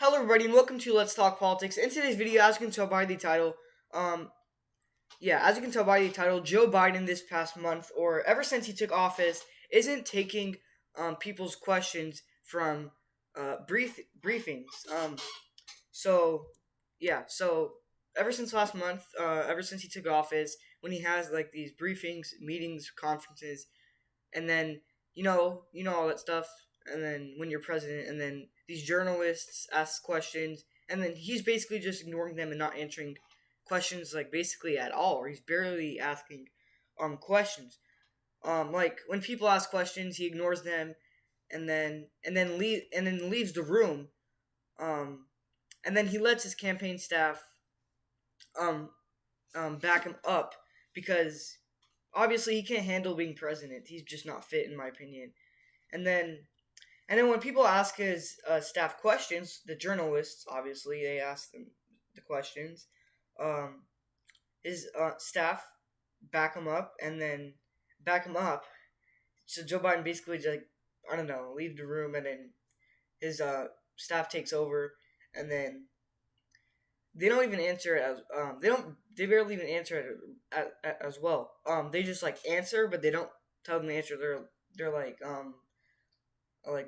Hello, everybody, and welcome to Let's Talk Politics. In today's video, as you can tell by the title, Joe Biden this past month, or ever since he took office, isn't taking people's questions from briefings. So ever since last month, ever since he took office, when he has like these briefings, meetings, conferences, and then you know all that stuff, and then when you're president, and then these journalists ask questions, and then he's basically just ignoring them and not answering questions like basically at all, or he's barely asking questions. Like when people ask questions, he ignores them, and then leaves the room. And then he lets his campaign staff um back him up because obviously he can't handle being president. He's just not fit, in my opinion. And then when people ask his staff questions, the journalists, obviously, they ask them the questions. Um, his staff back him up, and then back him up. So Joe Biden basically just, like, I don't know, leave the room, and then his staff takes over, and then they don't even answer it as they barely even answer it as well. They just like answer, but they don't tell them the answer. They're like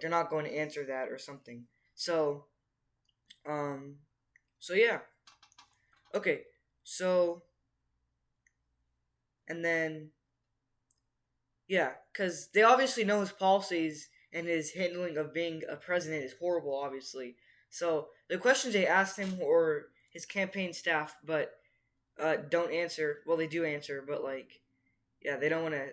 they're not going to answer that or something. So um so yeah. Okay. So and then yeah, cuz they obviously know his policies and his handling of being a president is horrible, obviously. So the questions they asked him or his campaign staff, but don't answer. Well, they do answer, but like, yeah, they don't want to,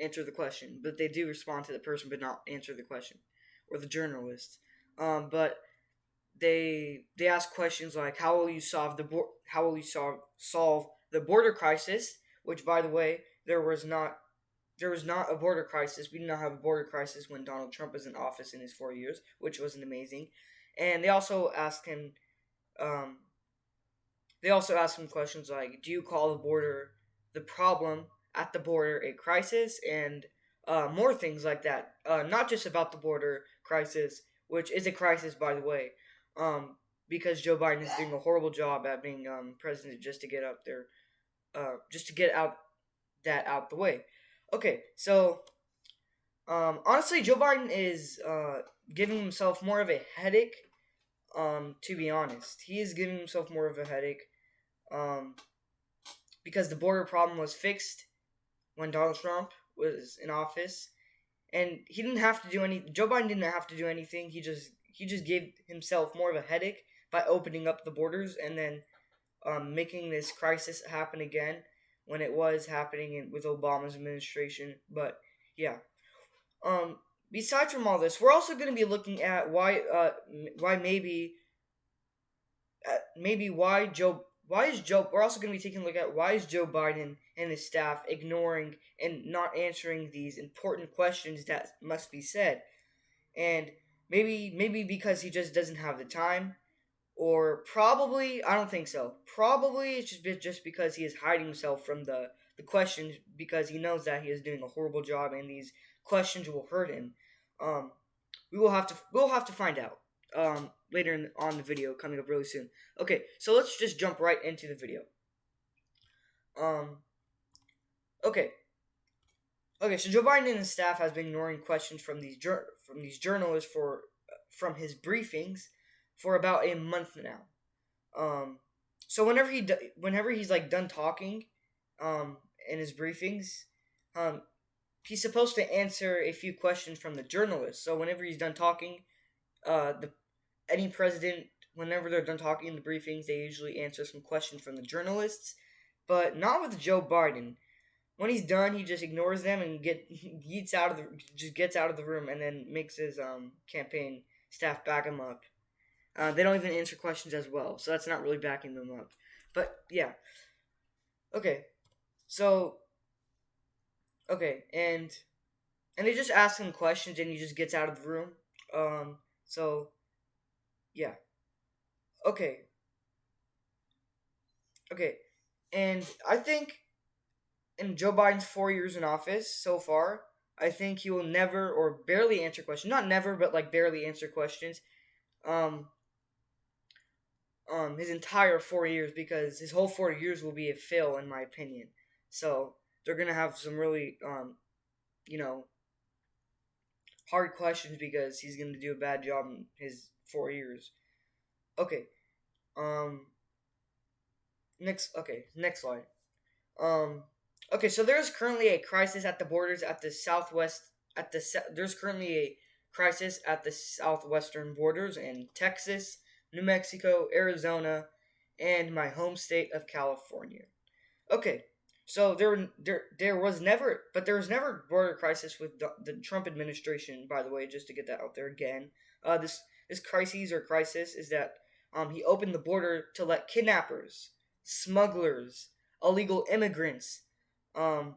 answer the question. But they do respond to the person, but not answer the question or the journalist. But they ask questions like, how will you solve the border crisis? Which, by the way, there was not a border crisis. We did not have a border crisis when Donald Trump was in office in his 4 years, which wasn't amazing. And they also asked him questions like, do you call the problem at the border a crisis, and more things like that. Not just about the border crisis, which is a crisis, by the way, because Joe Biden is doing a horrible job at being president just to get up there, just to get out the way. Okay, so honestly, Joe Biden is giving himself more of a headache. To be honest, he is giving himself more of a headache. Because the border problem was fixed when Donald Trump was in office, and he didn't have to do any. Joe Biden didn't have to do anything. He just gave himself more of a headache by opening up the borders and then making this crisis happen again when it was happening with Obama's administration. But yeah. Besides from all this, we're also going to be looking at why we're also going to be taking a look at why is Joe Biden and his staff ignoring and not answering these important questions that must be said. And maybe because he just doesn't have the time, or probably, I don't think so. Probably it's just because he is hiding himself from the questions because he knows that he is doing a horrible job and these questions will hurt him. We'll have to find out later on the video coming up really soon. Okay, so let's just jump right into the video. Okay, so Joe Biden and his staff has been ignoring questions from these journalists from his briefings for about a month now. So whenever he's like done talking, in his briefings, he's supposed to answer a few questions from the journalists. So whenever he's done talking, any president, whenever they're done talking in the briefings, they usually answer some questions from the journalists, but not with Joe Biden. When he's done, he just ignores them and gets out of the room, and then makes his campaign staff back him up. They don't even answer questions as well, so that's not really backing them up. But yeah, okay, so and they just ask him questions, and he just gets out of the room. So yeah, okay, and I think in Joe Biden's 4 years in office so far, I think he will never or barely answer questions. Not never, but like barely answer questions. um his entire 4 years, because his whole 4 years will be a fail in my opinion. So they're gonna have some really you know hard questions because he's gonna do a bad job in his 4 years. Okay. Um. Next slide. Um. Okay, so there's currently a crisis at the borders at the southwest. There's currently a crisis at the southwestern borders in Texas, New Mexico, Arizona, and my home state of California. Okay, so there was never border crisis with the Trump administration. By the way, just to get that out there again, this crisis is that he opened the border to let kidnappers, smugglers, illegal immigrants, um,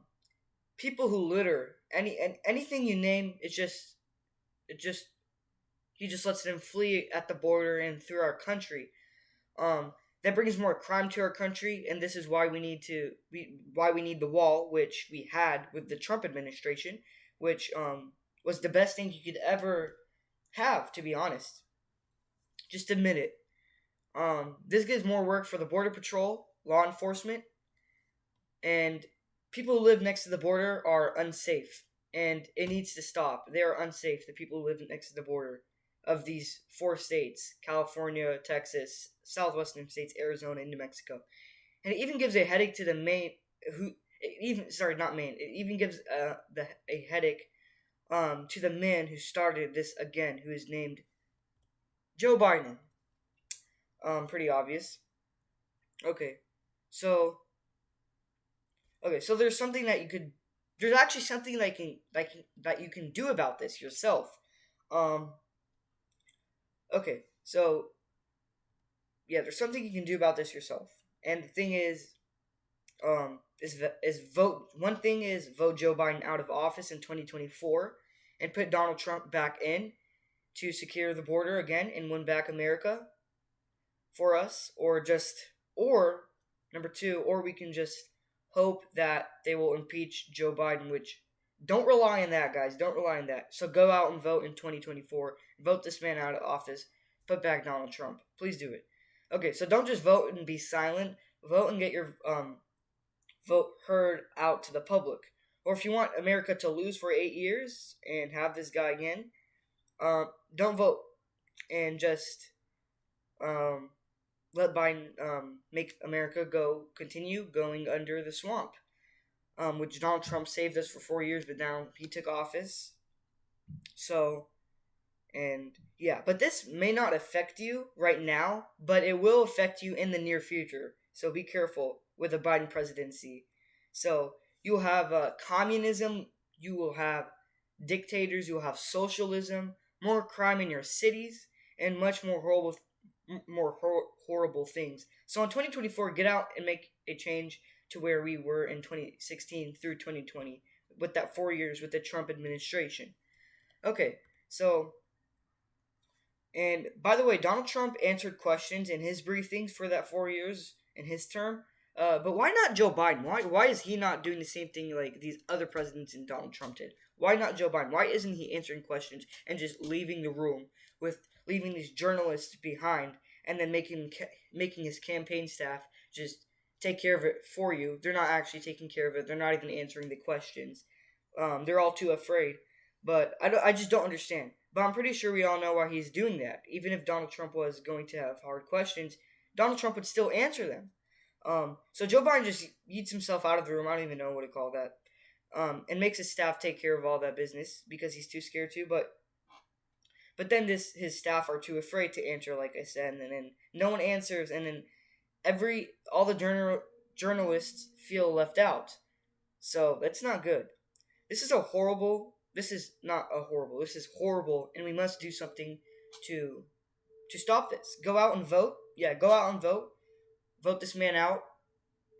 people who litter, anything you name. It just he just lets them flee at the border and through our country. Um, that brings more crime to our country, and this is why why we need the wall, which we had with the Trump administration, which was the best thing you could ever have, to be honest. Just admit it. This gives more work for the border patrol, law enforcement, and people who live next to the border are unsafe, and it needs to stop. They are unsafe. The people who live next to the border of these four states: California, Texas, southwestern states, Arizona, and New Mexico. And it even gives a headache to the main who it even sorry not main. It even gives a headache to the man who started this again, who is named Joe Biden. Pretty obvious. Okay, so there's something that you could. There's actually something that you can do about this yourself. Um, okay, so yeah, there's something you can do about this yourself. And the thing is vote. One thing is vote Joe Biden out of office in 2024, and put Donald Trump back in to secure the border again and win back America for us, or number two, or we can just hope that they will impeach Joe Biden, which don't rely on that, guys. Don't rely on that. So go out and vote in 2024. Vote this man out of office. Put back Donald Trump. Please do it. Okay, so don't just vote and be silent. Vote and get your vote heard out to the public. Or if you want America to lose for 8 years and have this guy again, don't vote and just let Biden make America continue going under the swamp, which Donald Trump saved us for 4 years, but now he took office. So, and yeah, but this may not affect you right now, but it will affect you in the near future. So be careful with the Biden presidency. So you'll have communism, you will have dictators, you will have socialism, more crime in your cities, and much horrible things. So in 2024, get out and make a change to where we were in 2016 through 2020 with that 4 years with the Trump administration. Okay, so, and by the way, Donald Trump answered questions in his briefings for that 4 years in his term. But why not Joe Biden? Why is he not doing the same thing like these other presidents and Donald Trump did? Why not Joe Biden? Why isn't he answering questions and just leaving the room with leaving these journalists behind, and then making his campaign staff just take care of it for you? They're not actually taking care of it. They're not even answering the questions. They're all too afraid. But I just don't understand. But I'm pretty sure we all know why he's doing that. Even if Donald Trump was going to have hard questions, Donald Trump would still answer them. So Joe Biden just yeets himself out of the room. I don't even know what to call that. And makes his staff take care of all that business because he's too scared to. But then his staff are too afraid to answer, like I said, and then no one answers, and then all the journalists feel left out. So that's not good. This is horrible. This is horrible, and we must do something to stop this. Go out and vote. Yeah, go out and vote. Vote this man out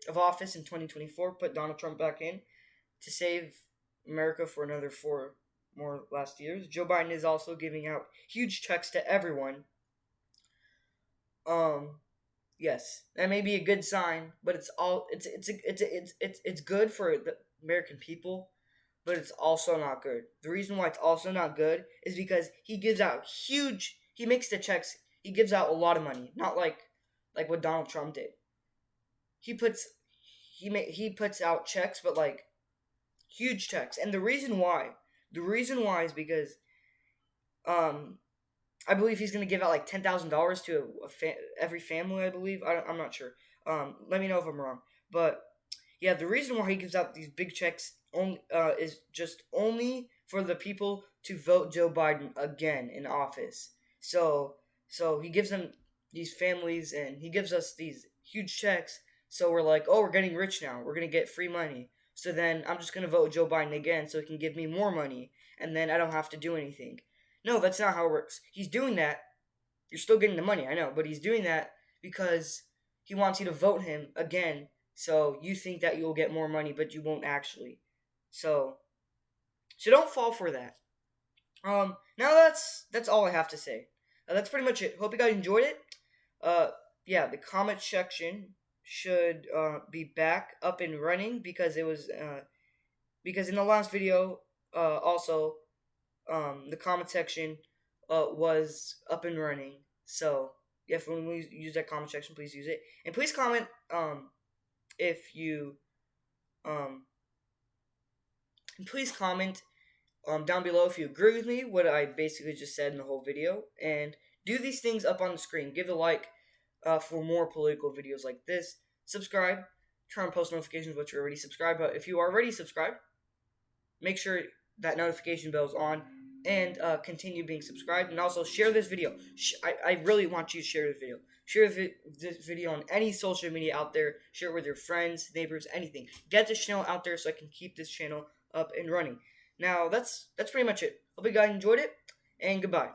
of office in 2024. Put Donald Trump back in to save America for another 4 more last years. Joe Biden is also giving out huge checks to everyone. Yes, that may be a good sign, but it's good for the American people, but it's also not good. The reason why it's also not good is because he gives out huge he makes the checks. He gives out a lot of money, not like what Donald Trump did. He puts he puts out checks, but like huge checks. And the reason why is because um I believe he's gonna give out like $10,000 to every family. I believe I'm not sure. Let me know if I'm wrong. But yeah, the reason why he gives out these big checks only is just only for the people to vote Joe Biden again in office. So he gives them these families and he gives us these huge checks. So we're like, oh, we're getting rich now. We're gonna get free money. So then I'm just gonna vote Joe Biden again, so he can give me more money, and then I don't have to do anything. No, that's not how it works. He's doing that. You're still getting the money, I know, but he's doing that because he wants you to vote him again. So you think that you'll get more money, but you won't actually. So don't fall for that. Now that's all I have to say. That's pretty much it. Hope you guys enjoyed it. Uh, yeah, the comment section should be back up and running because it was because in the last video also the comment section was up and running. So if when we use that comment section, please use it, and please comment if you please comment down below if you agree with me what I basically just said in the whole video, and do these things up on the screen. Give a like for more political videos like this. Subscribe. Turn on post notifications once you're already subscribed. But if you are already subscribed, make sure that notification bell is on, and continue being subscribed. And also share this video. I really want you to share this video. Share this video on any social media out there. Share it with your friends, neighbors, anything. Get this channel out there so I can keep this channel up and running. Now that's pretty much it. Hope you guys enjoyed it, and goodbye.